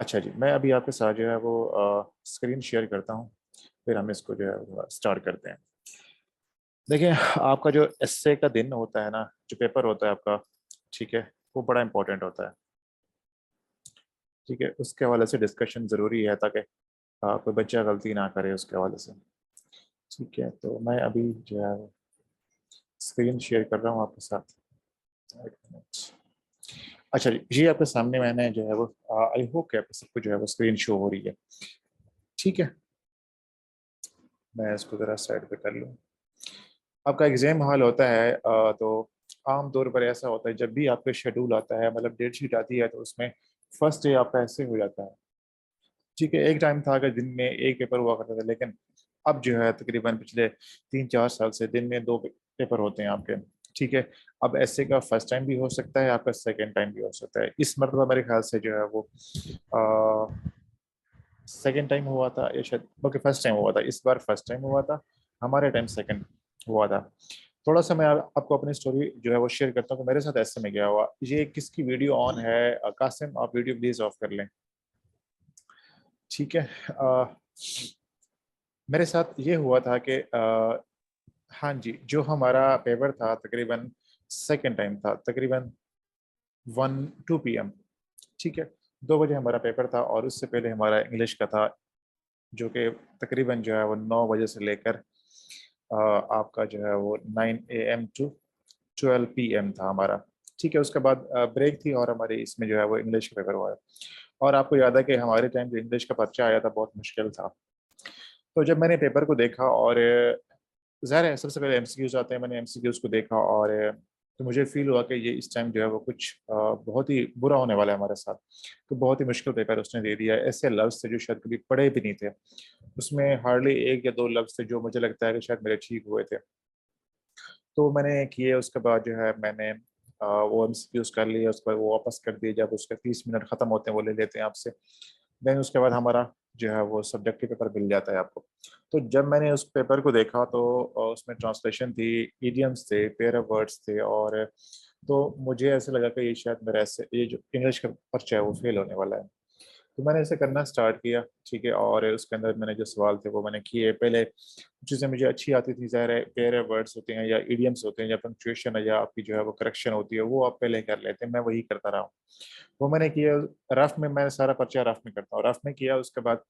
अच्छा जी, मैं अभी आपके साथ जो है वो स्क्रीन शेयर करता हूँ, फिर हम इसको जो है वो स्टार्ट करते हैं। देखिए, आपका जो एस्से का दिन होता है ना, जो पेपर होता है आपका, ठीक है, वो बड़ा इम्पोर्टेंट होता है, ठीक है? उसके हवाले से डिस्कशन ज़रूरी है ताकि कोई बच्चा गलती ना करे उसके हवाले से, ठीक है? तो मैं अभी जो है वो स्क्रीन शेयर कर रहा हूँ आपके साथ। 1 मिनट। अच्छा जी, ये आपके सामने मैंने जो है वो आई होप कि आपको सबको जो है वो स्क्रीन शो हो रही है, ठीक है? मैं इसको ज़रा साइड पे कर लूँ। आपका एग्ज़ाम हॉल होता है तो आम तौर पर ऐसा होता है जब भी आपका शेड्यूल आता है मतलब डेट शीट आती है तो उसमें फर्स्ट डे आपका ऐसे हो जाता है। ठीक है, एक टाइम था कि दिन में 1 पेपर हुआ करता था लेकिन अब जो है तकरीबन पिछले 3-4 साल से दिन में 2 पेपर होते हैं आपके। ठीक है, अब ऐसे का फर्स्ट टाइम भी हो सकता है, आपका सेकंड टाइम भी हो सकता है। इस मर्तबा मेरे ख़्याल से जो है वो अ, सेकंड टाइम हुआ था या शायद बल्कि फर्स्ट टाइम हुआ था। इस बार फर्स्ट टाइम हुआ था, हमारे टाइम सेकंड हुआ था। थोड़ा-सा मैं आपको अपनी स्टोरी जो है वो शेयर करता हूँ कि मेरे साथ ऐसे में क्या हुआ। ये किसकी वीडियो ऑन है कासिम आप वीडियो प्लीज़ ऑफ कर लें। ठीक है। मेरे साथ ये हुआ था कि हाँ जी, जो हमारा पेपर था तकरीबन सेकंड टाइम था, तकरीबन 1-2 पीएम, ठीक है? 2 बजे हमारा पेपर था और उससे पहले हमारा इंग्लिश का था, जो कि तकरीबन जो है वो 9 बजे से लेकर आपका जो है वो 9 एएम टू 12 पीएम था हमारा, ठीक है? उसके बाद ब्रेक थी और हमारी इसमें जो है वो इंग्लिश का पेपर हुआ है और आपको याद है कि हमारे टाइम जो इंग्लिश का पर्चा आया था बहुत मुश्किल था। तो जब मैंने पेपर को देखा और ज़ाहिर है सबसे पहले एमसीक्यूज़ आते हैं, मैंने एमसीक्यूज़ को देखा और तो मुझे फ़ील हुआ कि ये इस टाइम जो है वो कुछ बहुत ही बुरा होने वाला है हमारे साथ। तो बहुत ही मुश्किल पेपर उसने दे दिया है, ऐसे लफ्ज़ थे जो शायद कभी पढ़े भी नहीं थे। उसमें हार्डली 1 या 2 लफ्ज़ थे जो मुझे लगता है कि शायद मेरे ठीक हुए थे। तो मैंने किए उसके बाद जो है मैंने वो एमसीक्यूज़ कर लिए, उसके बाद वो वापस कर दिए, जब उसके 30 मिनट खत्म होते हैं वो ले लेते हैं आपसे। देन उसके बाद हमारा जो है वो सब्जेक्टिव पेपर मिल जाता है आपको। तो जब मैंने उस पेपर को देखा तो उसमें ट्रांसलेशन थी, इडियम्स थे, पेयर ऑफ वर्ड्स थे और तो मुझे ऐसा लगा कि ये शायद मेरा ऐसे ये जो इंग्लिश का पर्चा है वो फेल होने वाला है। तो मैंने ऐसे करना स्टार्ट किया, ठीक है? और उसके अंदर मैंने जो सवाल थे वो मैंने किए। पहले चीज़ें मुझे अच्छी आती थी, ज़ाहिर है पेयर ऑफ वर्ड्स होते हैं या इडियम्स होते हैं या पंक्चुएशन है या आपकी जो है वो करेक्शन होती है, वो आप पहले कर लेते हैं, मैं वही करता रहा हूँ। वो मैंने किया, रफ़ में मैं सारा पर्चा रफ़ में करता हूँ, रफ़ में किया उसके बाद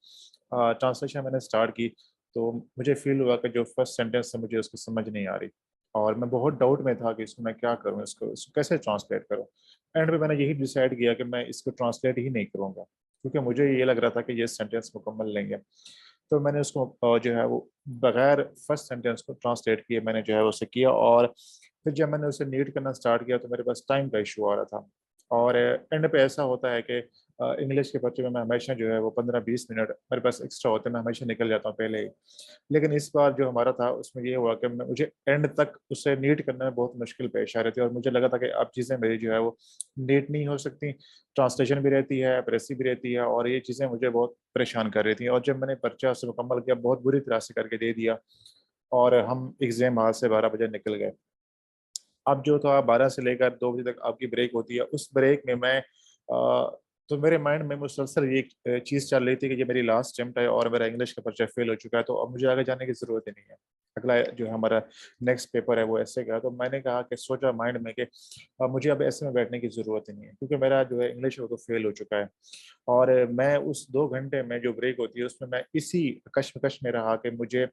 ट्रांसलेशन मैंने स्टार्ट की, तो मुझे फ़ील हुआ कि जो फर्स्ट सेंटेंस है मुझे उसकी समझ नहीं आ रही और मैं बहुत डाउट में था कि इसको मैं क्या करूँ, इसको कैसे ट्रांसलेट करूँ? एंड में मैंने यही डिसाइड किया कि मैं इसको ट्रांसलेट ही नहीं करूँगा, क्योंकि मुझे ये लग रहा था कि ये सेंटेंस मुकम्मल नहीं है। तो मैंने उसको जो है वो बगैर फर्स्ट सेंटेंस को ट्रांसलेट किए मैंने जो है उसे किया और फिर जब मैंने उसे रीड करना स्टार्ट किया तो मेरे पास टाइम का इशू आ रहा था और एंड पे ऐसा होता है कि इंग्लिश के पर्चे में मैं हमेशा जो है वो 15-20 मिनट मेरे पास एक्स्ट्रा होते हैं, मैं हमेशा निकल जाता हूँ पहले ही। लेकिन इस बार जो हमारा था उसमें ये हुआ कि मैं मुझे एंड तक उसे नीट करने में बहुत मुश्किल पेश आ रही थी और मुझे लगा था कि अब चीज़ें मेरी जो है वो नीट नहीं हो सकती, ट्रांसलेशन भी रहती है, प्रेसी भी रहती है और ये चीज़ें मुझे बहुत परेशान कर रही थी और जब मैंने पर्चा उसे मुकम्मल किया, बहुत बुरी तरह से करके दे दिया और हम एग्ज़ाम हॉल से 12 बजे निकल गए। अब जो था 12 से लेकर 2 बजे तक आपकी ब्रेक होती है, उस ब्रेक में मैं तो मेरे माइंड में मुसलसल ये चीज़ चल रही थी कि ये मेरी लास्ट अटेम्प्ट है और मेरा इंग्लिश का पर्चा फेल हो चुका है, तो अब मुझे आगे जाने की ज़रूरत ही नहीं है। अगला जो है हमारा नेक्स्ट पेपर है वो ऐसे का है, तो मैंने कहा कि सोचा माइंड में कि मुझे अब ऐसे में बैठने की ज़रूरत ही नहीं है, क्योंकि मेरा जो है इंग्लिश है वो तो फेल हो चुका है। और मैं उस 2 घंटे में जो ब्रेक होती है उसमें मैं इसी कशमकश में रहा कि मुझे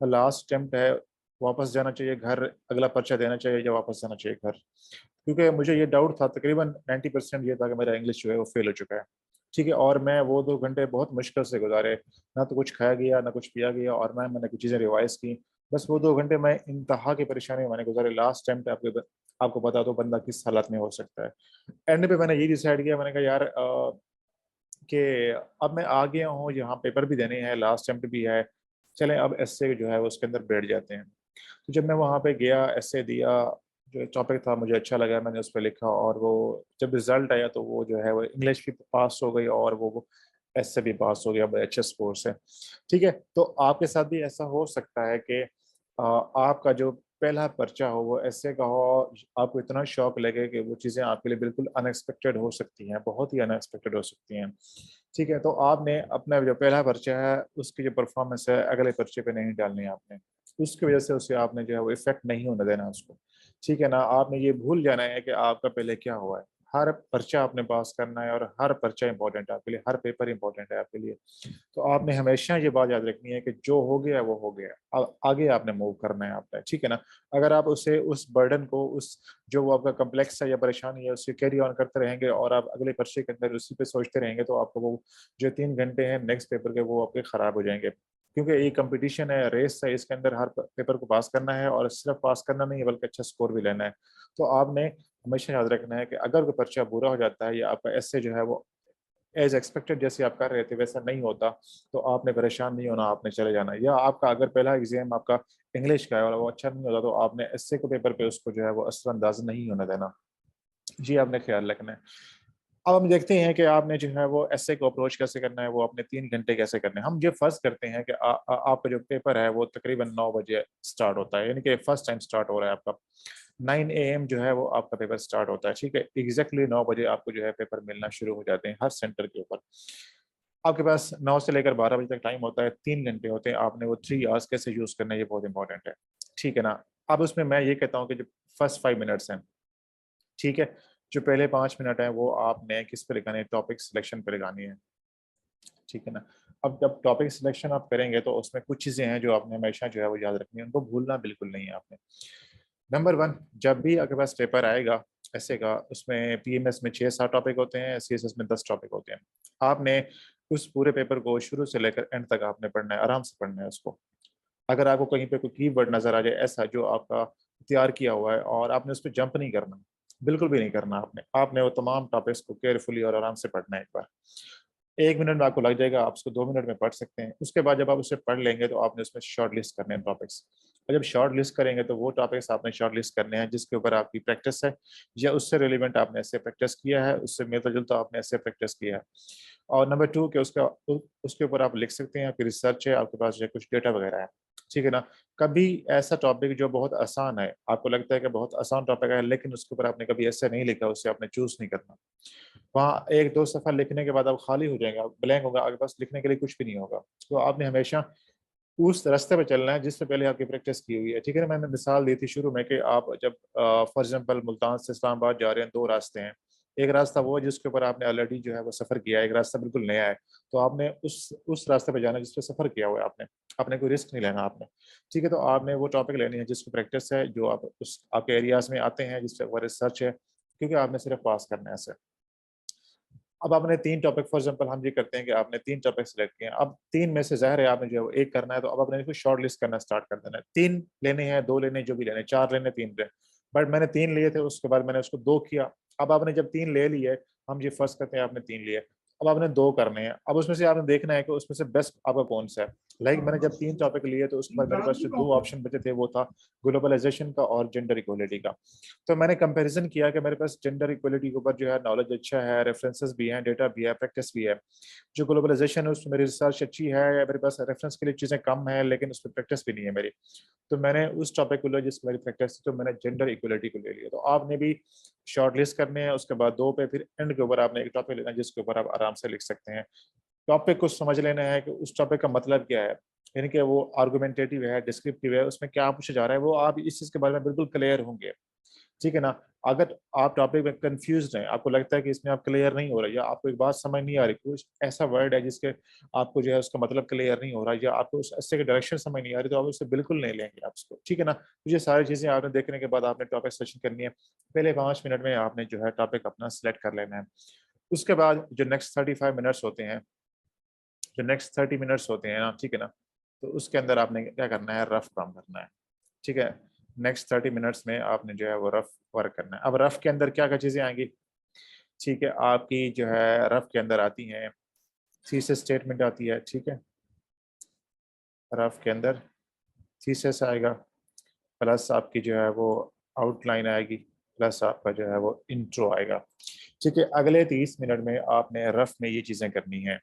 लास्ट अटेम्प्ट है, वापस जाना चाहिए घर, अगला पर्चा देना चाहिए या वापस जाना चाहिए घर। क्योंकि मुझे ये डाउट था, तकरीबन 90% ये था कि मेरा इंग्लिश जो है वो फेल हो चुका है। ठीक है? और मैं वो 2 घंटे बहुत मुश्किल से गुज़ारे, ना तो कुछ खाया गया, ना कुछ पिया गया और ना मैंने कुछ चीज़ें रिवाइज़ की। बस वो 2 घंटे मैं इंतहा की परेशानी में मैंने गुज़ारे। लास्ट टाइम पे आपको बता दूँ बंदा किस हालत में हो सकता है। एंड पे मैंने ये डिसाइड किया, मैंने कहा यार कि अब मैं आ गया हूँ, यहाँ पेपर भी देने हैं, लास्ट अटेम्प्ट भी है, चलें अब एस्से जो है वो उसके अंदर बैठ जाते हैं। तो जब मैं वहाँ पे गया, एस्से दिया, जो टॉपिक था मुझे अच्छा लगा, मैंने उस पे लिखा और वो जब रिज़ल्ट आया तो वो जो है वो इंग्लिश भी पास हो गई और वो एस्से भी पास हो गया बड़े अच्छे स्कोर से। ठीक है? तो आपके साथ भी ऐसा हो सकता है कि आपका जो पहला पर्चा हो वो ऐसे का हो, आपको इतना शौक लगे कि वो चीज़ें आपके लिए बिल्कुल अनएक्सपेक्टेड हो सकती हैं, बहुत ही अनएक्सपेक्टेड हो सकती हैं। ठीक है, तो आपने अपना जो पहला पर्चा है उसकी जो परफॉर्मेंस है अगले पर्चे पे नहीं डालनी है आपने। उसकी वजह से उसे आपने जो है वो इफ़ेक्ट नहीं होने देना उसको। ठीक है ना? आपने ये भूल जाना है कि आपका पहले क्या हुआ है। हर पर्चा आपने पास करना है और हर पर्चा इम्पोर्टेंट है आपके लिए, हर पेपर इम्पोर्टेंट है आपके लिए। तो आपने हमेशा ये बात याद रखनी है कि जो हो गया वो हो गया। आगे आपने मूव करना है आपने, ठीक है ना? अगर आप उसे उस बर्डन को उस जो वो आपका कॉम्प्लेक्स है या परेशानी है उसे कैरी ऑन करते रहेंगे और आप अगले पर्चे के अंदर उसी पे सोचते रहेंगे तो आपको वो जो 3 घंटे हैं नेक्स्ट पेपर के वो आपके खराब हो जाएँगे। क्योंकि ये कॉम्पिटिशन है, रेस है, इसके अंदर हर प पेपर को पास करना है और सिर्फ़ पास करना नहीं है बल्कि अच्छा स्कोर भी लेना है। तो आपने हमेशा याद रखना है कि अगर कोई पर्चा बुरा हो जाता है या आपका एसे जो है वो एज़ एक्सपेक्टेड जैसे आप कर रहे थे वैसा नहीं होता, तो आपने परेशान नहीं होना, आपने चले जाना या आपका अगर पहला एग्ज़ाम आपका इंग्लिश का है और वो अच्छा नहीं होता तो आपने एस्से के पेपर पे उसको जो है वो असरअंदाज़ नहीं होने देना। जी, आपने ख़्याल रखना है। अब हम देखते हैं कि आपने जो है वो एस्से को अप्रोच कैसे करना है, वो अपने 3 घंटे कैसे करने हैं। हम ये फ़र्ज़ करते हैं कि आपका जो पेपर है वो तकरीबन 9 बजे स्टार्ट होता है, यानी कि फर्स्ट टाइम स्टार्ट हो रहा है आपका। 9 एएम जो है वो आपका पेपर स्टार्ट होता है, ठीक है? एग्ज़ैक्टली 9 बजे आपको जो है पेपर मिलना शुरू हो जाते हैं हर सेंटर के ऊपर। आपके पास 9 से लेकर 12 बजे तक टाइम होता है, 3 घंटे होते हैं, आपने वो 3 आवर्स कैसे यूज़ करना है ये बहुत इम्पोर्टेंट है, ठीक है ना? अब उसमें मैं ये कहता हूँ कि जो फर्स्ट 5 मिनट्स हैं, ठीक है? जो पहले 5 मिनट हैं वो आपने किस पे लगाने हैं, टॉपिक सिलेक्शन पे लगानी है, ठीक है ना? अब जब टॉपिक सिलेक्शन आप करेंगे तो उसमें कुछ चीज़ें हैं जो आपने हमेशा जो है वो याद रखनी है, उनको भूलना बिल्कुल नहीं है आपने। नंबर 1 जब भी आपके पास पेपर आएगा ऐसे का, उसमें पीएमएस में 6-7 टॉपिक होते हैं, सीएसएस में 10 टॉपिक होते हैं। आपने उस पूरे पेपर को शुरू से लेकर एंड तक आपने पढ़ना है, आराम से पढ़ना है उसको। अगर आपको कहीं पे कोई कीवर्ड नज़र आ जाए ऐसा जो आपका तैयार किया हुआ है और आपने उस पे जंप नहीं करना, बिल्कुल भी नहीं करना आपने। आपने वो तमाम टॉपिक्स को केयरफुली और आराम से पढ़ना है एक बार। 1 मिनट में आपको लग जाएगा, आप उसको 2 मिनट में पढ़ सकते हैं। उसके बाद जब आप उसे पढ़ लेंगे तो आपने उसमें शॉर्ट लिस्ट करने हैं टॉपिक्स और जब शॉर्ट लिस्ट करेंगे तो वो टॉपिक्स आपने शॉर्ट लिस्ट करने हैं जिसके ऊपर आपकी प्रैक्टिस है या उससे रिलेवेंट आपने ऐसे प्रैक्टिस किया है, उससे मिलता-जुलता आपने ऐसे प्रैक्टिस किया है। और नंबर 2 कि उसके ऊपर आप लिख सकते हैं, आपकी रिसर्च है, आपके पास जो है कुछ डेटा वगैरह है। ठीक है ना? कभी ऐसा टॉपिक जो बहुत आसान है, आपको लगता है कि बहुत आसान टॉपिक है लेकिन उसके ऊपर आपने कभी ऐसे नहीं लिखा, उसे आपने चूज़ नहीं करना। वहाँ 1-2 सफ़ा लिखने के बाद आप खाली हो जाएँगे, आप ब्लैंक होगा, आपके पास लिखने के लिए कुछ भी नहीं होगा। तो आपने हमेशा उस रास्ते पे चलना है जिससे पहले आपकी प्रैक्टिस की हुई है, ठीक है ना? मैंने मिसाल दी थी शुरू में कि आप जब फॉर एग्ज़ाम्पल मुल्तान से इस्लामाबाद जा रहे हैं, 2 रास्ते हैं। एक रास्ता वो है जिसके ऊपर आपने ऑलरेडी जो है वो सफ़र किया है, एक रास्ता बिल्कुल नया है। तो आपने उस रास्ते पे जाना है जिस पे सफ़र किया हुआ है आपने। आपने कोई रिस्क नहीं लेना आपने, ठीक है? तो आपने वो टॉपिक लेनी है जिसकी प्रैक्टिस है, जो आप उस आपके एरियाज़ में आते हैं, जिस पे वो रिसर्च है, क्योंकि आपने सिर्फ़ पास करना है ऐसे। अब आपने 3 टॉपिक फॉर एग्ज़ाम्पल हम ये करते हैं कि आपने 3 टॉपिक सिलेक्ट किए हैं। अब 3 में से ज़ाहिर है आपने जो है वो 1 करना है, तो अब आपने इसको शॉर्ट लिस्ट करना स्टार्ट कर देना है। 3 लेने हैं, 2 लेने हैं, जो भी लेने हैं, 4 लेने, 3 लेने। बट मैंने 3 लिए थे, उसके बाद मैंने उसको 2 किया। अब आपने जब 3 ले लिए, हम ये फर्ज़ करते हैं आपने 3 लिए। अब आपने 2 करने हैं। अब उसमें से आपने देखना है कि उसमें से बेस्ट आपका कौन-सा है। लाइक मैंने जब 3 टॉपिक लिए तो उसके बाद मेरे पास जो 2 ऑप्शन बचे थे वो था ग्लोबलाइज़ेशन का और जेंडर इक्वालिटी का। तो मैंने कंपैरिज़न किया कि मेरे पास जेंडर इक्वालिटी के ऊपर जो है नॉलेज अच्छा है, रेफरेंसेस भी हैं, डेटा भी है, प्रैक्टिस भी है। जो ग्लोबलाइज़ेशन है उसमें मेरी रिसर्च अच्छी है, मेरे पास रेफरेंस के लिए चीज़ें कम हैं लेकिन उसमें प्रैक्टिस भी नहीं है मेरी। तो मैंने उस टॉपिक को लिया जिसमें मेरी प्रैक्टिस थी, तो मैंने जेंडर इक्वालिटी को ले लिया। तो आपने भी शॉर्ट लिस्ट करने हैं, उसके बाद 2 पे फिर एंड के ऊपर आपने एक टॉपिक लेना है जिसके ऊपर आप आराम से लिख सकते हैं। टॉपिक को समझ लेना है कि उस टॉपिक का मतलब क्या है। यानी कि वो आर्गुमेंटेटिव है, डिस्क्रिप्टिव है, उसमें क्या पूछा जा रहा है, वो आप इस चीज़ के बारे में बिल्कुल क्लियर होंगे। ठीक है ना? अगर आप टॉपिक में कन्फ्यूज़्ड हैं, आपको लगता है कि इसमें आप क्लियर नहीं हो रहे या आपको एक बात समझ नहीं आ रही, कुछ ऐसा वर्ड है जिसके आपको जो है उसका मतलब क्लियर नहीं हो रहा या आपको उस एस्से की डायरेक्शन समझ नहीं आ रही, तो आप उसे बिल्कुल नहीं लेंगे आप उसको, ठीक है ना? तो ये सारी चीज़ें आपने देखने के बाद आपने टॉपिक सिलेक्शन करनी है। पहले 5 मिनट में आपने जो है टॉपिक अपना सिलेक्ट कर लेना है। उसके बाद जो नेक्स्ट 35 मिनट्स होते हैं, जो नेक्स्ट 30 मिनट्स होते हैं ना, ठीक है ना? तो उसके अंदर आपने क्या करना है, रफ काम करना है, ठीक है? नेक्स्ट 30 मिनट्स में आपने जो है वो रफ वर्क करना है। अब रफ के अंदर क्या-क्या चीज़ें आएँगी, ठीक है? आपकी जो है रफ के अंदर आती हैं, थीसिस स्टेटमेंट आती है, ठीक है? रफ के अंदर थीसिस आएगा, प्लस आपकी जो है वो आउटलाइन आएगी, प्लस आपका जो है वो इंट्रो आएगा, ठीक है? अगले 30 मिनट में आपने रफ में ये चीज़ें करनी हैं।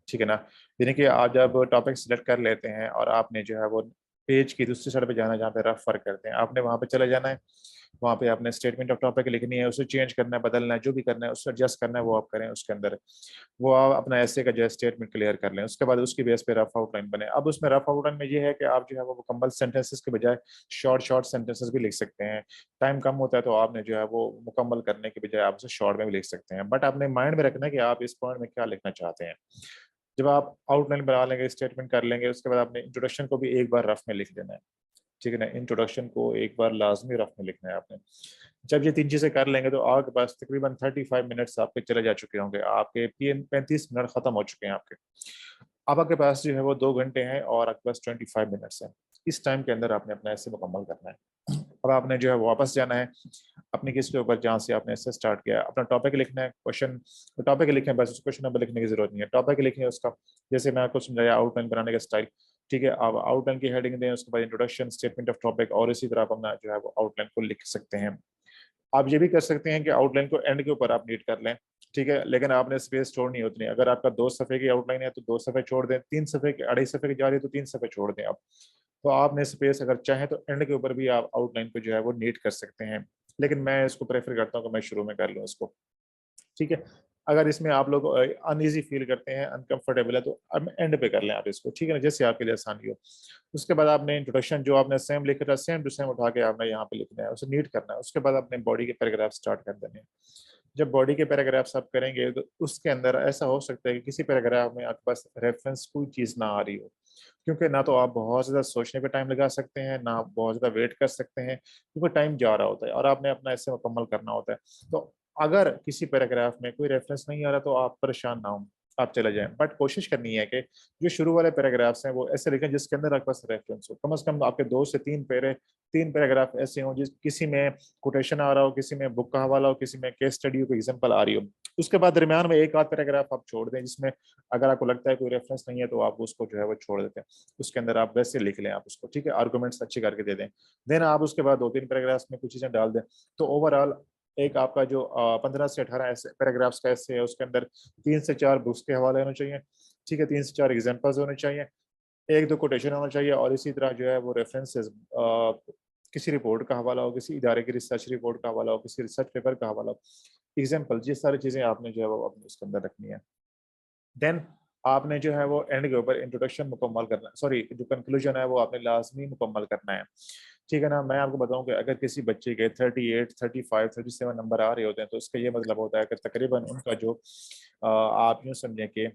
ठीक है ना? यानी कि आप जब टॉपिक सिलेक्ट कर लेते हैं और आपने जो है वो पेज की दूसरी साइड पे जाना है जहाँ पे रफ वर्क करते हैं, आपने वहाँ पे चले जाना है। वहाँ पे आपने स्टेटमेंट ऑफ टॉपिक लिखनी है, उसे चेंज करना है, बदलना है, जो भी करना है उससे एडजस्ट करना है वो आप करें उसके अंदर। वो आप अपना ऐसे का जो है स्टेटमेंट क्लियर कर लें, उसके बाद उसकी बेस पे रफ आउटलाइन बने। अब उसमें रफ आउटलाइन में ये है कि आप जो है वो मुकम्मल सेंटेंसेस के बजाय शॉर्ट शॉर्ट सेंटेंसेस भी लिख सकते हैं। टाइम कम होता है तो आपने जो है वो मुकम्मल करने के बजाय आप उसे शॉर्ट में भी लिख सकते हैं, बट आपने माइंड में रखना है कि आप इस पॉइंट में क्या लिखना चाहते हैं। जब आप आउटलाइन बना लेंगे, स्टेटमेंट कर लेंगे, उसके बाद आपने इंट्रोडक्शन को भी एक बार रफ में लिख देना है। ठीक है ना, इंट्रोडक्शन को एक बार लाजमी रफ में लिखना है आपने। जब ये 3 चीजें कर लेंगे तो आपके पास तकरीबन 35 मिनट्स आपके चले जा चुके होंगे, आपके 35 मिनट खत्म हो चुके हैं आपके। अब आपके पास जो है वो 2 घंटे हैं और आपके पास 25 मिनट्स हैं। इस टाइम के अंदर आपने अपना ऐसे मुकम्मल करना है। अब आपने जो है वापस जाना है अपनी किस के ऊपर जहाँ से आपने ऐसे स्टार्ट किया, अपना टॉपिक लिखना है, क्वेश्चन टॉपिक लिखें, बस उस क्वेश्चन नंबर लिखने की जरूरत नहीं है, टॉपिक लिखें उसका। जैसे मैं आपको समझाया आउटलाइन बनाने का स्टाइल। ठीक है, आप आउटलाइन की हेडिंग दें, उसके बाद इंट्रोडक्शन, स्टेटमेंट ऑफ टॉपिक, और इसी तरह आप अपना जो है वो आउटलाइन को लिख सकते हैं। आप ये भी कर सकते हैं कि आउटलाइन को एंड के ऊपर आप नीट कर लें। ठीक है, लेकिन आपने स्पेस छोड़नी होती है। अगर आपका 2 सफ़े की आउटलाइन है तो 2 सफ़े छोड़ दें, 3 सफ़े की 2.5 सफ़े की जा रही है तो 3 सफ़े छोड़ दें आप। तो आपने स्पेस अगर चाहें तो एंड के ऊपर भी आप आउटलाइन को जो है वो नीट कर सकते हैं, लेकिन मैं इसको प्रेफर करता हूँ कि मैं शुरू में कर लूँ इसको। ठीक है, अगर इसमें आप लोग अनईजी फील करते हैं, अनकंफर्टेबल है, तो अब एंड पे कर लें आप इसको। ठीक है ना, जैसे आपके लिए आसानी हो। उसके बाद आपने इंट्रोडक्शन जो आपने सेम लिखा था सेम टू सेम उठा के आपने यहाँ पे लिखना है, उसे नीट करना है। उसके बाद अपने बॉडी के पैराग्राफ स्टार्ट कर देने हैं। जब बॉडी के पैराग्राफ्स आप करेंगे तो उसके अंदर ऐसा हो सकता है कि किसी पैराग्राफ में आपके पास रेफरेंस कोई चीज़ ना आ रही हो, क्योंकि ना तो आप बहुत ज़्यादा सोचने पे टाइम लगा सकते हैं, ना आप बहुत ज़्यादा वेट कर सकते हैं, क्योंकि टाइम जा रहा होता है और आपने अपना ऐसे मुकम्मल करना होता है। तो अगर किसी पैराग्राफ में कोई रेफरेंस नहीं आ रहा तो आप परेशान ना हो, आप चले जाएं, बट कोशिश करनी है कि जो शुरू वाले पैराग्राफ्स हैं वो ऐसे लिखें जिसके अंदर आपके पास रेफरेंस हो। कम से कम आपके 2 से 3 पैराग्राफ ऐसे हों जिस किसी में कोटेशन आ रहा हो, किसी में बुक का हवाला हो, किसी में केस स्टडी हो, कोई एग्जांपल आ रही हो। उसके बाद दरमियान में एक आध पैराग्राफ आप छोड़ दें जिसमें अगर आपको लगता है कोई रेफरेंस नहीं है तो आप उसको जो है वो छोड़ देते हैं। उसके अंदर आप वैसे लिख लें आप उसको। ठीक है, आर्गूमेंट्स अच्छे करके दे दें। देन आप उसके बाद 2-3 पैराग्राफ्स में कुछ चीज़ें डाल दें। तो ओवरऑल एक आपका जो 15 से 18 ऐसे पैराग्राफ्स का ऐसे है, उसके अंदर 3 से 4 बुक्स के हवाले होने चाहिए। ठीक है, 3 से 4 एग्जाम्पल्स होने चाहिए, 1-2 कोटेशन होना चाहिए, और इसी तरह जो है वो रेफरेंसेस, किसी रिपोर्ट का हवाला हो, किसी इदारे की रिसर्च रिपोर्ट का हवाला हो, किसी रिसर्च पेपर का हवाला हो, एग्जाम्पल, ये सारी चीज़ें आपने जो है वो अपने उसके अंदर रखनी है। देन आपने जो है वो एंड के ऊपर इंट्रोडक्शन मुकम्मल करना है, सॉरी जो कंक्लूजन है वो आपने लाजमी मुकम्मल करना है। ठीक है ना, मैं आपको बताऊं कि अगर किसी बच्चे के 38, 35, 37 नंबर आ रहे होते हैं तो इसका ये मतलब होता है कि तकरीबन उनका जो आप यूँ समझें कि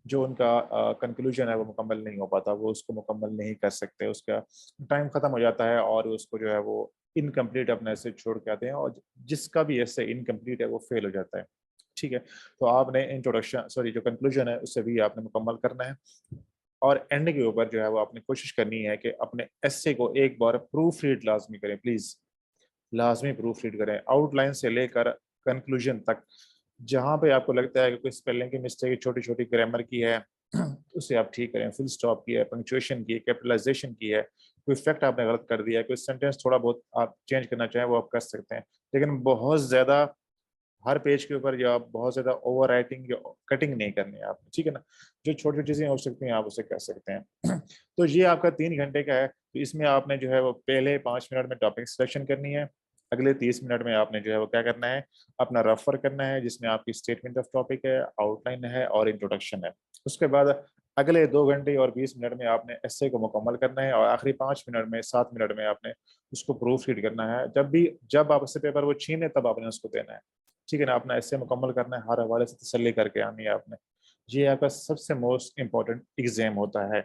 जो उनका कंक्लूजन है वो मुकम्मल नहीं हो पाता, वो उसको मुकम्मल नहीं कर सकते, उसका टाइम ख़त्म हो जाता है और उसको जो है वो इनकम्प्लीट अपना ऐसे छोड़ के आते हैं, और जिसका भी ऐसे इनकम्प्लीट है वो फेल हो जाता है। ठीक है, तो आपने इंट्रोडक्शन, सॉरी जो कंक्लूजन है उसे भी आपने मुकम्मल करना है, और एंड के ऊपर जो है वो आपने कोशिश करनी है कि अपने एस्से को एक बार प्रूफ रीड लाजमी करें, प्लीज़ लाजमी प्रूफ रीड करें, आउटलाइन से लेकर कंक्लूजन तक। जहाँ पे आपको लगता है कि कोई स्पेलिंग की मिस्टेक छोटी छोटी ग्रामर की है उसे आप ठीक करें, फुल स्टॉप की है, पंक्चुएशन की है, कैपिटलाइजेशन की है, कोई फैक्ट आपने गलत कर दिया है, कोई सेंटेंस थोड़ा बहुत आप चेंज करना चाहें वो आप कर सकते हैं, लेकिन बहुत ज़्यादा हर पेज के ऊपर या बहुत ज़्यादा ओवर राइटिंग या कटिंग नहीं करनी है आपने। ठीक है ना, जो छोटी छोटी चीज़ें हो सकती हैं आप उसे कर सकते हैं तो ये आपका 3 घंटे का है, तो इसमें आपने जो है वो पहले 5 मिनट में टॉपिक सिलेक्शन करनी है, अगले 30 मिनट में आपने जो है वो क्या करना है, अपना रफर करना है जिसमें आपकी स्टेटमेंट ऑफ टॉपिक है, आउटलाइन है और इंट्रोडक्शन है। उसके बाद अगले 2 घंटे और 20 मिनट में आपने एस्से को मुकम्मल करना है, और आखिरी 5 मिनट में 7 मिनट में आपने उसको प्रूफ रीड करना है। जब आप उससे पेपर वो छीने तब आपने उसको देना है। ठीक है ना, अपना ऐसे मुकम्मल करना है, हर हवाले से तसल्ली करके आनी है आपने। ये आपका सबसे मोस्ट इम्पोर्टेंट एग्जाम होता है।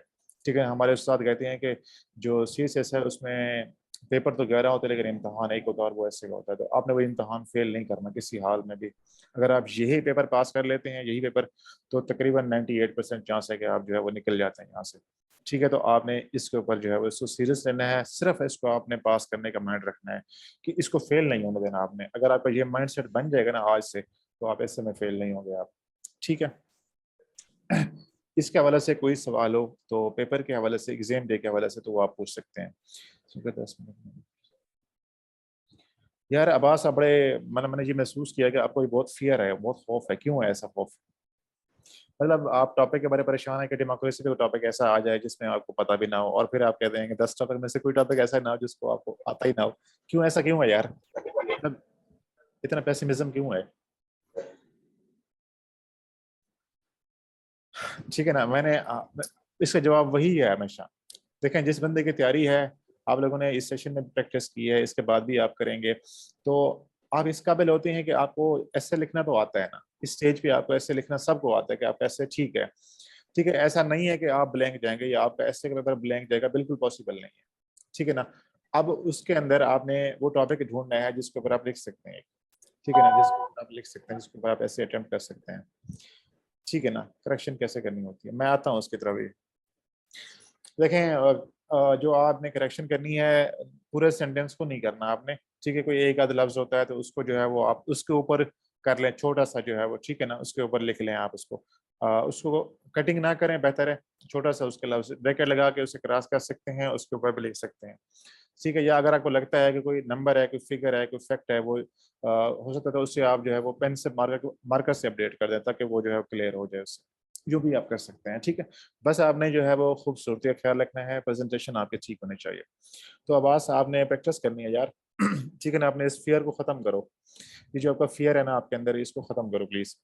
ठीक है, हमारे उस्ताद कहते हैं कि जो CSS है उसमें पेपर तो 11 होते हैं लेकिन इम्तहान एक होता है, और वो ऐसे का होता है, तो आपने वो इम्तहान फेल नहीं करना किसी हाल में भी। अगर आप यही पेपर पास कर लेते हैं, यही पेपर, तो तकरीबन 98% चांस है कि आप जो है वो निकल जाते हैं यहाँ से। ठीक है, तो आपने इसके ऊपर जो है वो इसको सीरियस लेना है, सिर्फ इसको आपने पास करने का माइंड रखना है कि इसको फेल नहीं होने देना आपने। अगर आपका ये माइंड सेट बन जाएगा ना आज से, तो आप ऐसे में फेल नहीं होंगे आप। ठीक है इसके हवाले से कोई सवाल हो तो पेपर के हवाले से, एग्जाम डे के हवाले से, तो वो आप पूछ सकते हैं। ठीक है, 10 मिनट में। यार अब्बास, मैंने ये महसूस किया कि आपको ये बहुत फियर है, बहुत खौफ है, क्यों है ऐसा खौफ? मतलब आप टॉपिक के बारे में परेशान है कि डेमोक्रेसी पे टॉपिक ऐसा आ जाए जिसमें आपको पता भी ना हो, और फिर आप कहते हैं कि 10 टॉपिक में से कोई टॉपिक ऐसा ना हो जिसको आपको आता ही ना हो। क्यों, ऐसा क्यों है यार? मतलब इतना पेसिमिज्म क्यों है? ठीक है ना, इसका जवाब वही है हमेशा। देखें, जिस बंदे की तैयारी है, आप लोगों ने इस सेशन में प्रैक्टिस की है, इसके बाद भी आप करेंगे, तो आप इस काबिल होते हैं कि आपको ऐसे लिखना तो आता है ना। इस स्टेज पे आपको ऐसे लिखना सबको आता है कि आप ऐसे, ठीक है। ठीक है, ऐसा नहीं है कि आप ब्लैंक जाएंगे या आपका ऐसे का पेपर ब्लैंक जाएगा, बिल्कुल पॉसिबल नहीं है। ठीक है ना। अब उसके अंदर आपने वो टॉपिक ढूंढना है जिसके ऊपर आप लिख सकते हैं। ठीक है ना, जिसके ऊपर आप लिख सकते हैं, जिसके ऊपर आप ऐसे अटेम्प्ट कर सकते हैं। ठीक है ना। करेक्शन कैसे करनी होती है, मैं आता हूँ उसकी तरफ भी। देखें, जो आपने करेक्शन करनी है, पूरे सेंटेंस को नहीं करना आपने। ठीक है, कोई एक आध लफ्ज होता है तो उसको जो है वो आप उसके ऊपर कर लें, छोटा सा जो है वो, ठीक है ना, उसके ऊपर लिख लें आप उसको। उसको कटिंग ना करें, बेहतर है। छोटा सा उसके लफ्ज ब्रैकेट लगा के उसे क्रॉस कर सकते हैं, उसके ऊपर भी लिख सकते हैं। ठीक है, या अगर आपको लगता है कि कोई नंबर है, कोई फिगर है, कोई फैक्ट है, वो हो सकता है तो उससे आप जो है वो पेन से मार्कर मार्कर से अपडेट कर दें, ताकि वो जो है क्लियर हो जाए उससे। जो भी आप कर सकते हैं, ठीक है। बस आपने जो है वो खूबसूरती का ख्याल रखना है, प्रेजेंटेशन आपके ठीक होनी चाहिए। तो अब आज आपने प्रैक्टिस करनी है यार। ठीक है ना, अपने इस फियर को खत्म करो। ये जो आपका फियर है ना आपके अंदर, इसको खत्म करो प्लीज।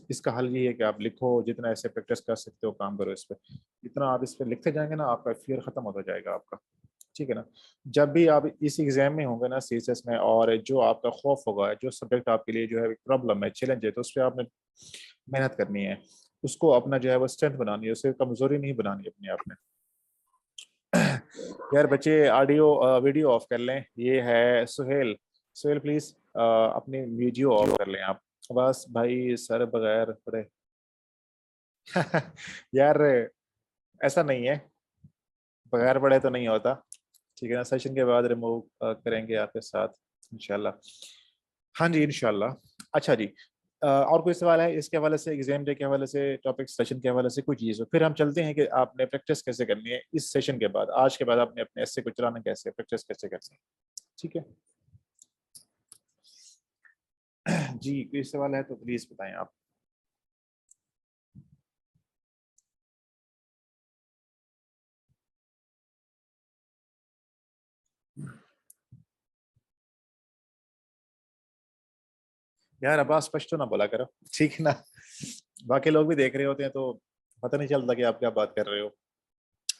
इसका हल ये है कि आप लिखो, जितना ऐसे प्रैक्टिस कर सकते हो काम करो इस पे। जितना आप इस पे लिखते जाएंगे ना, आपका फियर खत्म होता जाएगा आपका। ठीक है ना। जब भी आप इस एग्जाम में होंगे ना, सीएसएस में, और जो आपका खौफ होगा, जो सब्जेक्ट आपके लिए जो है प्रॉब्लम है, चैलेंज है, तो उस पर आपने मेहनत करनी है। उसको अपना जो है वो स्ट्रेंथ बनानी है, उसे कमजोरी नहीं बनानी अपने आप में। यार बच्चे, ऑडियो वीडियो ऑफ कर लें। ये है सुहेल। सुहेल प्लीज अपनी वीडियो ऑफ कर लें आप। बस भाई, सर बगैर पढ़े। यार ऐसा नहीं है, बगैर पढ़े तो नहीं होता। ठीक है ना, सेशन के बाद रिमूव करेंगे आपके साथ इंशाल्लाह। हाँ जी, इंशाल्लाह। अच्छा जी, और कोई सवाल है इसके हवाले से, एग्जाम डे के हवाले से, टॉपिक सेशन के हवाले से, कोई चीज़ हो? फिर हम चलते हैं कि आपने प्रैक्टिस कैसे करनी है इस सेशन के बाद, आज के बाद आपने अपने ऐसे को चलाना कैसे, प्रैक्टिस कैसे करनी है। ठीक है। जी, कोई सवाल है तो प्लीज बताएं आप। यार अब्बास, स्पष्ट तो ना बोला करो। ठीक है ना। बाकी लोग भी देख रहे होते हैं तो पता नहीं चलता कि आप क्या बात कर रहे हो।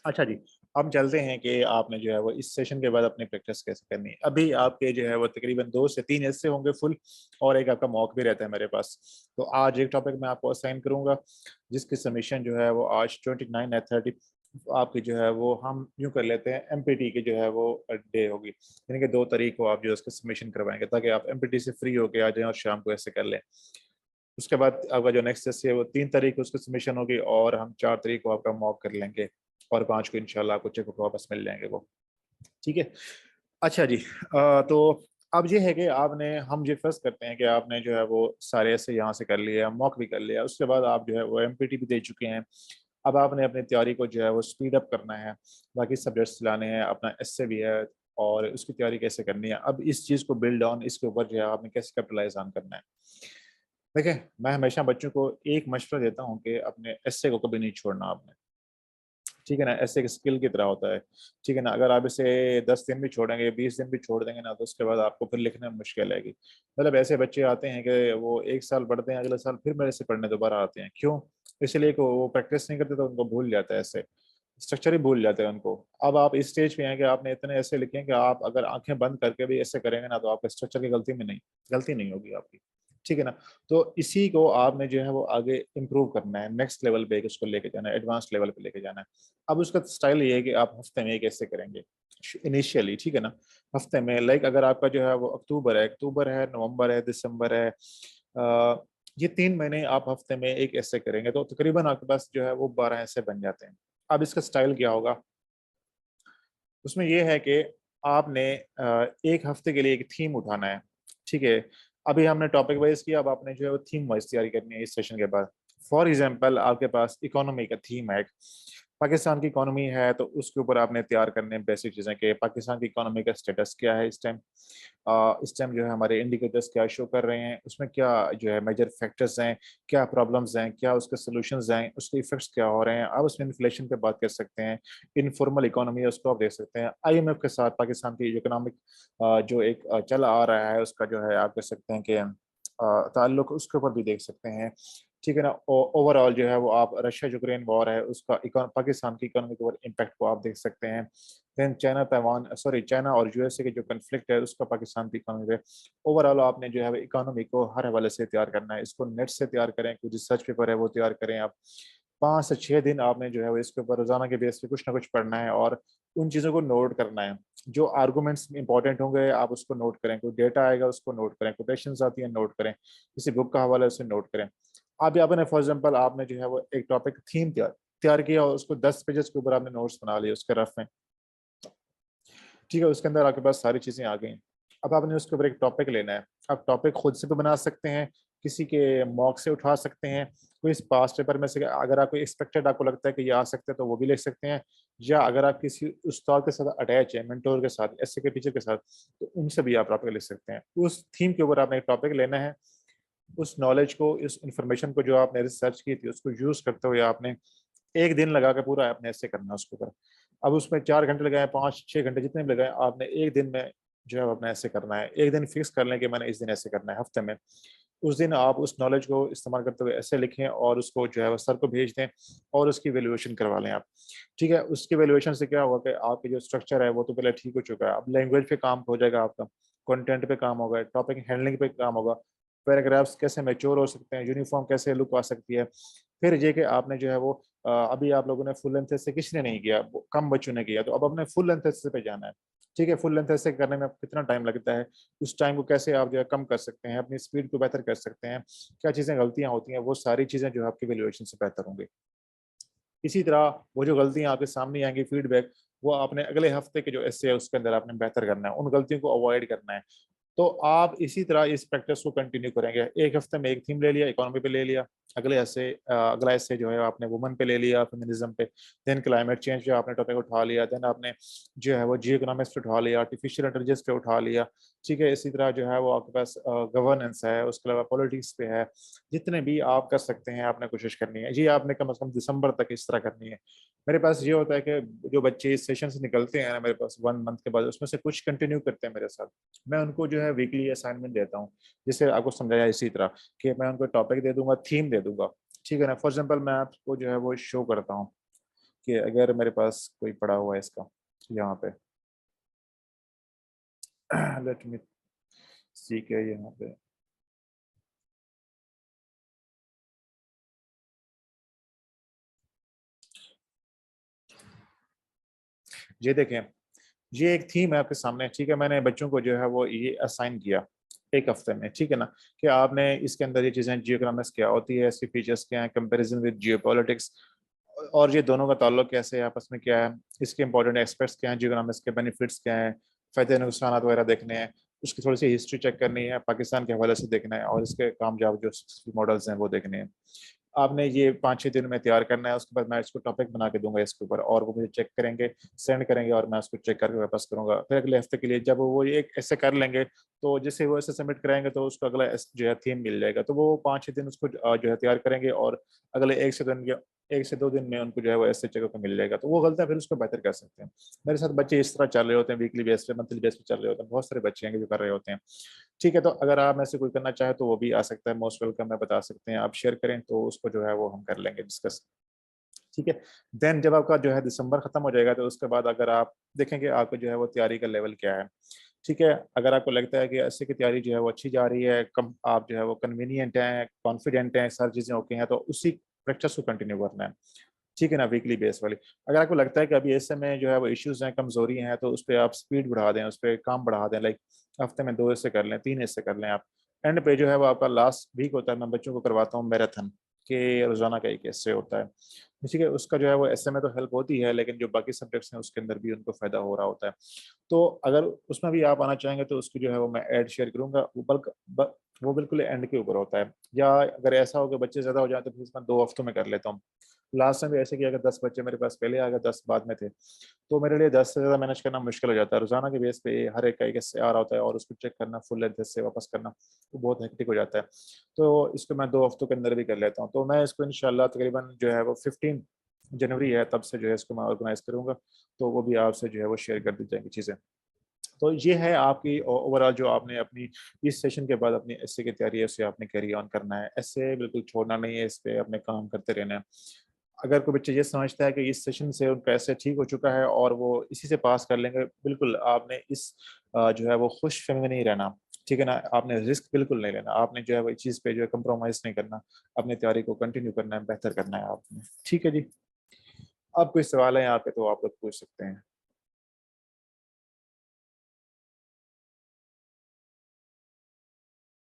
अच्छा जी, हम चलते हैं कि आपने जो है वो इस सेशन के बाद अपनी प्रैक्टिस कैसे करनी है। अभी आपके जो है वो तकरीबन 2 से 3 ऐसे होंगे फुल, और एक आपका मॉक भी रहता है मेरे पास। तो आज एक टॉपिक मैं आपको असाइन करूंगा, जिसकी सबमिशन जो है वो आज 29 या 30 आपकी जो है वो, हम यूँ कर लेते हैं, एमपीटी की जो है वो डे होगी, यानी कि 2 तारीख को आप जो है उसका सबमिशन करवाएंगे, ताकि आप एमपीटी से फ्री होके आ जाएं और शाम को ऐसे कर लें। उसके बाद आपका जो नेक्स्ट टेस्ट है वो 3 तारीख को उसकी सबमिशन होगी, और हम 4 तारीख को आपका मॉक कर लेंगे, और 5 को इंशाल्लाह आपको चेक वापस मिल जाएंगे वो। ठीक है। अच्छा जी, तो अब ये है कि आपने, हम ये फर्ज करते हैं कि आपने जो है वो सारे ऐसे यहाँ से कर लिया, मॉक भी कर लिया, उसके बाद आप जो है वो एमपीटी भी दे चुके हैं। अब आपने अपनी तैयारी को जो है वो स्पीड अप करना है, बाकी सब्जेक्ट्स लाने हैं, अपना एससे भी है, और उसकी तैयारी कैसे करनी है, अब इस चीज़ को बिल्ड ऑन, इसके ऊपर जो है आपने कैसे कैपिटलाइज ऑन करना है। देखिए, मैं हमेशा बच्चों को एक मशवरा देता हूँ कि अपने एस्से को कभी नहीं छोड़ना आपने। ठीक है ना, एस्से एक स्किल की तरह होता है। ठीक है ना, अगर आप इसे 10 दिन भी छोड़ेंगे, 20 दिन भी छोड़ देंगे ना, तो उसके बाद आपको फिर लिखने में मुश्किल आएगी। मतलब ऐसे बच्चे आते हैं कि वो एक साल पढ़ते हैं, अगले साल फिर मेरे से पढ़ने दोबारा आते हैं। क्यों? इसलिए कि वो प्रैक्टिस नहीं करते, तो उनको भूल जाता है, ऐसे स्ट्रक्चर ही भूल जाते हैं उनको। अब आप इस स्टेज पे हैं कि आपने इतने ऐसे लिखे हैं कि आप अगर आंखें बंद करके भी ऐसे करेंगे ना, तो आपके स्ट्रक्चर की गलती नहीं होगी आपकी। ठीक है ना। तो इसी को आपने जो है वो आगे इम्प्रूव करना है, नेक्स्ट लेवल पे उसको लेके जाना है, एडवांस लेवल पे लेके जाना है। अब उसका स्टाइल ये है कि आप हफ्ते में एक ऐसे करेंगे इनिशियली। ठीक है ना, हफ्ते में, लाइक अगर आपका जो है वो अक्टूबर है, नवंबर है, दिसंबर है, ये 3 महीने आप हफ्ते में एक ऐसे करेंगे, तो तकरीबन आपके पास जो है वो 12 ऐसे बन जाते हैं। अब इसका स्टाइल क्या होगा, उसमें यह है कि आपने एक हफ्ते के लिए एक थीम उठाना है। ठीक है। अभी हमने टॉपिक वाइज किया, अब आपने जो है वो थीम वाइज तैयारी करनी है इस सेशन के बाद। फॉर एग्जांपल, आपके पास इकोनॉमी का थीम है, पाकिस्तान की इकोनॉमी है तो उसके ऊपर आपने तैयार करने बेसिक चीज़ें कि पाकिस्तान की इकोनॉमी का स्टेटस क्या है इस टाइम जो है हमारे इंडिकेटर्स क्या शो कर रहे हैं, उसमें क्या जो है मेजर फैक्टर्स हैं, क्या प्रॉब्लम्स हैं, क्या उसके सॉल्यूशंस हैं, उसके इफेक्ट्स क्या हो रहे हैं। आप उसमें इन्फ्लेशन पे बात कर सकते हैं, इनफॉर्मल इकोनॉमी है उसको आप देख सकते हैं, आईएमएफ के साथ पाकिस्तान की इकोनॉमिक जो एक चल आ रहा है उसका जो है आप कह सकते हैं कि ताल्लुक उसके ऊपर भी देख सकते हैं। ठीक है ना। ओवरऑल जो है वो आप रशिया यूक्रेन वॉर है उसका पाकिस्तान की इकोनॉमी के ऊपर इम्पैक्ट को आप देख सकते हैं। देन चाइना और यूएसए के जो कन्फ्लिक्ट है उसका पाकिस्तान की इकोनॉमी पे ओवरऑल आपने जो है इकोनॉमी को हर हवाले से तैयार करना है। इसको नेट से तैयार करें, कोई रिसर्च पेपर है वो तैयार करें आप। 5 से 6 दिन आपने जो है वो इसके ऊपर रोजाना के बेस पे कुछ ना कुछ पढ़ना है और उन चीज़ों को नोट करना है। जो आर्गूमेंट्स इंपॉर्टेंट होंगे आप उसको नोट करें, कोई डेटा आएगा उसको नोट करें, कोटेशंस आती है नोट करें, किसी बुक का हवाला है उसे नोट करें। आप यहाँ पर फॉर एग्जाम्पल आपने जो है वो एक टॉपिक थीम तैयार किया और उसको 10 पेजेस के ऊपर आपने नोट्स बना लिए उसके रफ में। ठीक है, उसके अंदर आपके पास सारी चीज़ें आ गई। अब आपने उसके ऊपर एक टॉपिक लेना है। आप टॉपिक खुद से भी बना सकते हैं, किसी के मॉक से उठा सकते हैं, कोई इस पास्ट पेपर में से अगर आपको एक्सपेक्टेड आपको लगता है कि ये आ सकते हैं तो वो भी लिख सकते हैं। या अगर आप किसी उस्ताद के साथ अटैच है, मेंटोर के साथ, एसए के टीचर के साथ, तो उनसे भी आप टॉपिक लिख सकते हैं। उस थीम के ऊपर आपने एक टॉपिक लेना है। उस नॉलेज को, इस इंफॉर्मेशन को जो आपने रिसर्च की थी उसको यूज करते हुए आपने एक दिन लगा के पूरा आपने ऐसे करना है उसके ऊपर। अब उसमें 4 घंटे लगाए, 5-6 घंटे जितने भी लगाए, आपने एक दिन में जो है अपना ऐसे करना है। एक दिन फिक्स कर लें कि मैंने इस दिन ऐसे करना है हफ्ते में। उस दिन आप उस नॉलेज को इस्तेमाल करते हुए ऐसे लिखें और उसको जो है वो सर को भेज दें और उसकी वैल्यूएशन करवा लें आप। ठीक है, उसकी वैल्यूएशन से क्या होगा कि आपकी जो स्ट्रक्चर है वो तो पहले ठीक हो चुका है। अब लैंग्वेज पे काम हो जाएगा आपका, कंटेंट पे काम होगा, टॉपिक हैंडलिंग पे काम होगा, पैराग्राफ्स कैसे मैच्योर हो सकते हैं, यूनिफॉर्म कैसे लुक आ सकती है। फिर ये कि आपने जो है वो अभी आप लोगों ने फुल लेंथ से किसने नहीं किया, कम बच्चों ने किया, तो अब अपने फुल लेंथ से पे जाना है। ठीक है, फुल लेंथ से करने में कितना टाइम लगता है, उस टाइम को कैसे आप जो है कम कर सकते हैं, अपनी स्पीड को बेहतर कर सकते हैं, क्या चीज़ें गलतियां होती हैं, वो सारी चीज़ें जो है आपकी वैल्यूएशन से बेहतर होंगी। इसी तरह वो जो गलतियां आपके सामने आएंगी फीडबैक, वो आपने अगले हफ्ते के जो एस्से है उसके अंदर आपने बेहतर करना है, उन गलतियों को अवॉइड करना है। तो आप इसी तरह इस प्रैक्टिस को कंटिन्यू करेंगे। एक हफ्ते में एक थीम ले लिया, इकोनॉमी पे ले लिया, अगला ऐसे जो है आपने वुमेन पे ले लिया, फेमिनिज्म पे, देन क्लाइमेट चेंज पे आपने टॉपिक उठा लिया, देन आपने जो है वो जियो इकोनॉमिक्स पे उठा लिया, आर्टिफिशियल इंटेलिजेंस पे उठा लिया। ठीक है, इसी तरह जो है वो आपके पास गवर्नेंस है, उसके अलावा पॉलिटिक्स पे है। जितने भी आप कर सकते हैं आपने कोशिश करनी है, ये आपने कम से कम दिसंबर तक इस तरह करनी है। मेरे पास ये होता है कि जो बच्चे इस सेशन से निकलते हैं ना मेरे पास 1 मंथ के बाद, उसमें से कुछ कंटिन्यू करते हैं मेरे साथ। मैं उनको जो है वीकली असाइनमेंट देता हूँ, जिससे आपको समझाया इसी तरह कि मैं उनको टॉपिक दे दूंगा, थीम दे दूंगा। ठीक है ना। फॉर एग्जाम्पल मैं आपको जो है वो शो करता हूँ कि अगर मेरे पास कोई पड़ा हुआ है इसका यहाँ पे लेट मी सी के यहाँ पे ये देखें, ये एक थीम है आपके सामने। ठीक है, मैंने बच्चों को जो है वो ये असाइन किया एक हफ्ते में। ठीक है ना, कि आपने इसके अंदर ये चीज़ें, जियोग्रामिक्स क्या होती है, इसके फीचर्स क्या हैं, कंपैरिजन विद जियोपॉलिटिक्स, और ये दोनों का ताल्लुक कैसे है आपस में, क्या है इसके इंपॉर्टेंट एस्पेक्ट्स, क्या हैं जियोग्रामिक्स के, बेनिफिट्स क्या हैं, फायदे नुकसान वगैरह देखने हैं। उसकी थोड़ी सी हिस्ट्री चेक करनी है, पाकिस्तान के हवाले से देखना है, और इसके कामयाब जो मॉडल्स हैं वो देखने हैं। आपने ये 5-6 दिन में तैयार करना है। उसके बाद मैं इसको टॉपिक बना के दूंगा इसके ऊपर, और वो मुझे चेक करेंगे, सेंड करेंगे, और मैं उसको चेक करके वापस करूंगा। फिर अगले हफ्ते के लिए जब वो एक ऐसे कर लेंगे, तो जैसे वो ऐसे सबमिट कराएंगे तो उसको अगला जो है थीम मिल जाएगा। तो वो 5-6 दिन उसको जो है तैयार करेंगे, और अगले 1 से 2 दिन में उनको जो है वो ऐसे जगह को मिल जाएगा। तो वो गलतियां फिर उसको बेहतर कर सकते हैं। मेरे साथ बच्चे इस तरह चल रहे होते हैं, वीकली बेस पे, मंथली बेस पे चल रहे होते हैं। बहुत सारे बच्चे हैं जो कर रहे होते हैं। ठीक है, तो अगर आप में से कोई करना चाहे तो वो भी आ सकता है, मोस्ट वेलकम है, बता सकते हैं। आप शेयर करें तो उसको जो है वो हम कर लेंगे डिस्कस। ठीक है। देन जब आपका जो है दिसंबर खत्म हो जाएगा तो उसके बाद अगर आप देखेंगे आपको जो है वो तैयारी का लेवल क्या है। ठीक है, अगर आपको लगता है कि ऐसे की तैयारी जो है वो अच्छी जा रही है, कम आप जो है वो कन्वीनियंट हैं, कॉन्फिडेंट हैं, सारी चीज़ें ओके हैं, तो उसी प्रैक्टिस को कंटिन्यू करना है। ठीक है ना, वीकली बेस वाली। अगर आपको लगता है कि अभी ऐसे में जो है वो इश्यूज हैं, कमजोरी हैं, तो उस पर आप स्पीड बढ़ा दें, उस पर काम बढ़ा दें। लाइक हफ्ते में 2 ऐसे कर लें, 3 ऐसे कर लें आप। एंड पे जो है वो आपका लास्ट वीक होता है, मैं बच्चों को करवाता हूँ मैराथन के, रोजाना का एक ऐसे होता है। ठीक है, उसका जो है वो ऐसे में तो हेल्प होती है, लेकिन जो बाकी सब्जेक्ट्स हैं उसके अंदर भी उनको फायदा हो रहा होता है। तो अगर उसमें भी आप आना चाहेंगे तो उसकी जो है वो मैं ऐड शेयर करूंगा। वो बिल्कुल एंड के ऊपर होता है। या अगर ऐसा हो कि बच्चे ज्यादा हो जाए तो फिर इसमें 2 हफ्तों में कर लेता हूँ। लास्ट टाइम भी ऐसे किया, अगर 10 बच्चे मेरे पास पहले आ गए, 10 बाद में थे, तो मेरे लिए 10 से ज़्यादा मैनेज करना मुश्किल हो जाता है। रोज़ाना के बेस पे हर एक का एक ऐसे आ रहा होता है और उसको चेक करना, फुल एड्रेस से वापस करना, वो बहुत हेक्टिक हो जाता है। तो इसको मैं 2 हफ्तों के अंदर भी कर लेता हूँ। तो मैं इसको इंशाल्लाह तकरीबन जो है वो 15 जनवरी है, तब से जो है इसको मैं ऑर्गेनाइज़ करूँगा, तो वो भी आपसे जो है वो शेयर कर दी जाएँगी चीज़ें। तो ये है आपकी ओवरऑल जो आपने अपनी इस सेशन के बाद अपनी एस्से की तैयारी है, उसे आपने कैरी ऑन करना है। एस्से बिल्कुल छोड़ना नहीं है, इस पे अपने काम करते रहना है। अगर कोई बच्चा ये समझता है कि इस सेशन से उनका एस्से ठीक हो चुका है और वो इसी से पास कर लेंगे, बिल्कुल आपने इस जो है वो खुशफ़हमी में नहीं रहना, ठीक है ना? आपने रिस्क बिल्कुल नहीं लेना, आपने जो है वो इस चीज़ पे जो है कॉम्प्रोमाइज़ नहीं करना, अपनी तैयारी को कंटिन्यू करना है, बेहतर करना है आपने। ठीक है जी। अब कोई सवाल है यहाँ पे तो आप लोग पूछ सकते हैं।